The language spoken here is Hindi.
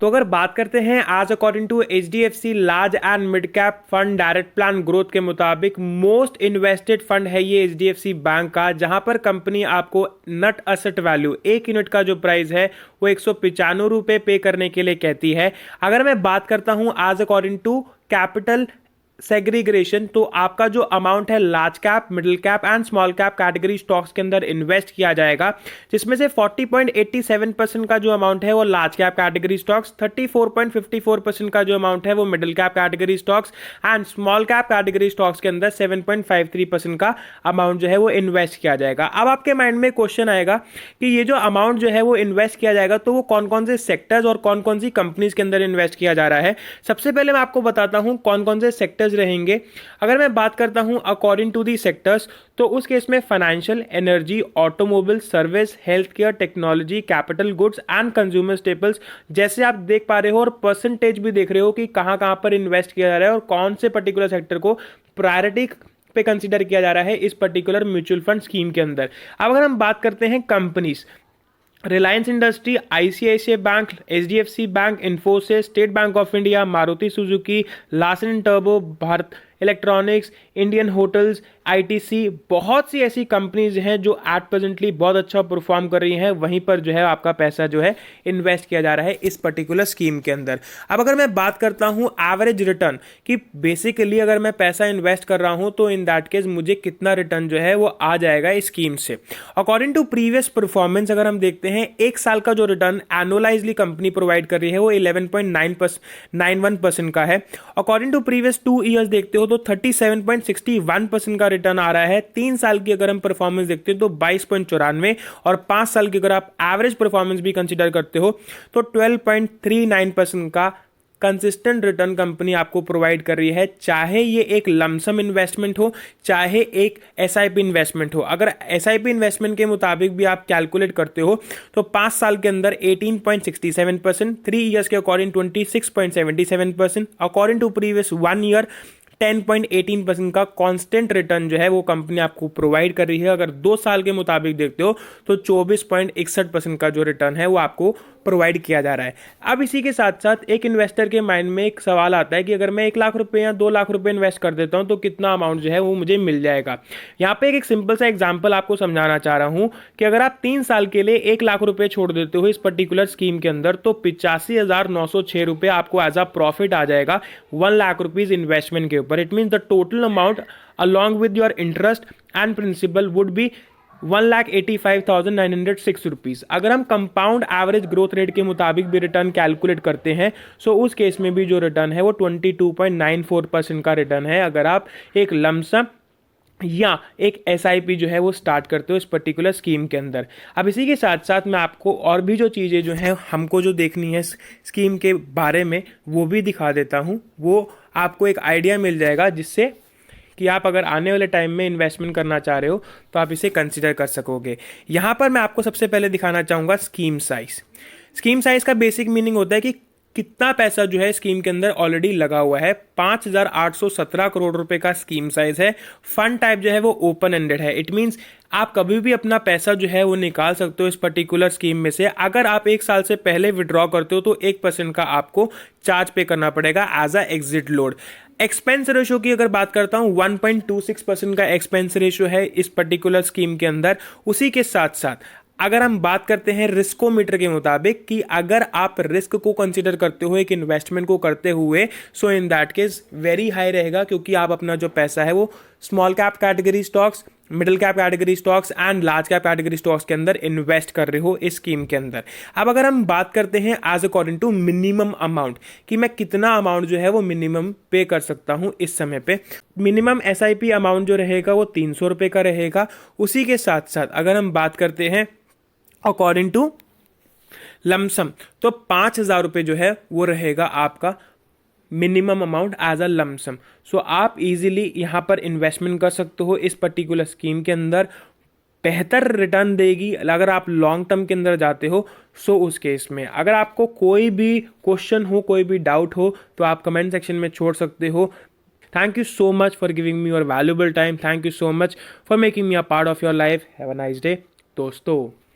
तो अगर बात करते हैं आज according to HDFC large and mid cap fund direct plan growth के मुताबिक मोस्ट इन्वेस्टेड फंड है ये HDFC बैंक का, जहां पर कंपनी आपको नेट असेट वैल्यू एक यूनिट का जो प्राइस है वो 195 रुपए पे करने के लिए कहती है। अगर मैं बात करता हूं आज अकॉर्डिंग टू कैपिटल सेग्रीग्रेशन, तो आपका जो अमाउंट है large cap, middle cap and small cap category stocks के अंदर इन्वेस्ट किया जाएगा, जिसमें से 40.87% का जो अमाउंट है वो लार्ज कैप कैटेगरी स्टॉक्स, 34.54% का जो अमाउंट है वो middle cap category stocks and small cap category stocks के अंदर 7.53% का अमाउंट जो है वो इन्वेस्ट किया जाएगा। अब आपके माइंड में क्वेश्चन आएगा कि ये जो अमाउंट जो है वो इन्वेस्ट किया जाएगा तो वो कौन कौन से सेक्टर्स और कौन कौन सी कंपनीज के अंदर इन्वेस्ट किया जा रहा है। सबसे पहले मैं आपको बताता हूं कौन कौन से सेक्टर्स रहेंगे। अगर मैं बात करता हूं अकॉर्डिंग टू दी सेक्टर्स, तो उस केस में financial, energy, automobile, service, health care, technology, capital goods and consumer staples, जैसे आप देख पा रहे हो और परसेंटेज भी देख रहे हो कि कहां कहां पर इन्वेस्ट किया जा रहा है और कौन से पर्टिकुलर सेक्टर को प्रायोरिटी पे कंसीडर किया जा रहा है इस पर्टिकुलर म्यूचुअल फंड स्कीम के अंदर। अब अगर हम बात करते हैं companies, Reliance industry, ICICI bank, HDFC bank, Infosys, state bank of India, Maruti Suzuki, Larsen and turbo, Bharat electronics, Indian hotels, ITC, बहुत सी ऐसी कंपनीज हैं जो एट प्रेजेंटली बहुत अच्छा परफॉर्म कर रही हैं। वहीं पर जो है आपका पैसा जो है इन्वेस्ट किया जा रहा है इस पर्टिकुलर स्कीम के अंदर। अब अगर मैं बात करता हूं एवरेज रिटर्न कि बेसिकली अगर मैं पैसा इन्वेस्ट कर रहा हूं तो इन दैट केस मुझे कितना रिटर्न जो है वो आ जाएगा इस स्कीम से। अकॉर्डिंग टू प्रीवियस परफॉर्मेंस अगर हम देखते हैं, एक साल का जो रिटर्न एनुअलाइजली कंपनी प्रोवाइड कर रही है वो 11.91% का है। अकॉर्डिंग टू प्रीवियस 2 ईयर्स देखते हो तो 37.61% का रिटर्न आ रहा है। 3 साल की अगर हम परफॉर्मेंस देखते हो तो 22.94, और 5 साल की अगर आप एवरेज परफॉर्मेंस भी कंसीडर करते हो तो 12.39% का कंसिस्टेंट रिटर्न कंपनी आपको प्रोवाइड कर रही है, चाहे ये एक लमसम इन्वेस्टमेंट हो चाहे एक SIP इन्वेस्टमेंट हो। अगर SIP इन्वेस्टमेंट के मुताबिक भी आप कैलकुलेट करते हो तो 5 साल के अंदर 18.67%, 3 ईयर्स के according 26.77%, according to previous 1 year 10.18% का कांस्टेंट रिटर्न जो है वो कंपनी आपको प्रोवाइड कर रही है। अगर 2 साल के मुताबिक देखते हो तो 24.61% का जो रिटर्न है वो आपको प्रोवाइड किया जा रहा है। अब इसी के साथ साथ एक इन्वेस्टर के माइंड में एक सवाल आता है कि अगर मैं 1 लाख रुपए या 2 लाख रुपए इन्वेस्ट कर देता हूं तो कितना अमाउंट जो है वो मुझे मिल जाएगा। यहाँ पे एक सिंपल सा एग्जांपल आपको समझाना चाह रहा हूं कि अगर आप 3 साल के लिए 1 लाख रुपए छोड़ देते हो इस पर्टिकुलर स्कीम के अंदर तो 85,906 रुपए आपको एज अ प्रॉफिट आ जाएगा 1 लाख रुपीज इन्वेस्टमेंट के ऊपर। It means the total amount along with your interest and principal would be 1,85,906 rupees. अगर हम कंपाउंड एवरेज ग्रोथ रेट के मुताबिक भी रिटर्न कैलकुलेट करते हैं सो उस केस में भी जो रिटर्न है वो 22.94% का रिटर्न है अगर आप एक लमसम या एक SIP जो है वो स्टार्ट करते हो इस पर्टिकुलर स्कीम के अंदर। अब इसी के साथ साथ मैं आपको और भी जो चीज़ें जो हैं हमको जो देखनी है स्कीम के बारे में वो भी दिखा देता हूँ, वो आपको एक आइडिया मिल जाएगा जिससे कि आप अगर आने वाले टाइम में इन्वेस्टमेंट करना चाह रहे हो तो आप इसे कंसिडर कर सकोगे। यहाँ पर मैं आपको सबसे पहले दिखाना चाहूँगा स्कीम साइज। स्कीम साइज का बेसिक मीनिंग होता है कि कितना पैसा जो है स्कीम के अंदर ऑलरेडी लगा हुआ है। 5,817 करोड़ रुपए का स्कीम साइज है। फंड टाइप जो है वो ओपन एंडेड है। इट मींस आप कभी भी अपना पैसा जो है वो निकाल सकते हो इस पर्टिकुलर स्कीम में से। अगर आप 1 साल से पहले विड्रॉ करते हो तो 1% का आपको चार्ज पे करना पड़ेगा as a exit load. Expense ratio की अगर बात करता हूं 1.26% का एक्सपेंस रेशो है इस पर्टिकुलर स्कीम के अंदर। उसी के साथ साथ अगर हम बात करते हैं रिस्कोमीटर के मुताबिक कि अगर आप रिस्क को कंसीडर करते हो एक इन्वेस्टमेंट को करते हुए so in that case very high रहेगा, क्योंकि आप अपना जो पैसा है वो small cap category stocks, middle cap category stocks and large cap category stocks के अंदर इन्वेस्ट कर रहे हो इस स्कीम के अंदर। अब अगर हम बात करते हैं as according to minimum amount कि मैं कितना अमाउंट जो है वो मिनिमम पे कर सकता हूं इस समय पे, मिनिमम SIP अमाउंट जो रहेगा वो 300 रुपए का रहेगा। उसी के साथ साथ अगर हम बात करते हैं अकॉर्डिंग टू लमसम तो 5,000 रुपए जो है वो रहेगा आपका minimum amount as a lump sum. So आप इजीली यहां पर इन्वेस्टमेंट कर सकते हो इस पर्टिकुलर स्कीम के अंदर। बेहतर रिटर्न देगी अगर आप लॉन्ग टर्म के अंदर जाते हो। सो उस केस में अगर आपको कोई भी क्वेश्चन हो, कोई भी डाउट हो तो आप कमेंट सेक्शन में छोड़ सकते हो। Thank you so much for giving me your valuable time. Thank you so much for making me a part of your life. Have a nice day दोस्तों।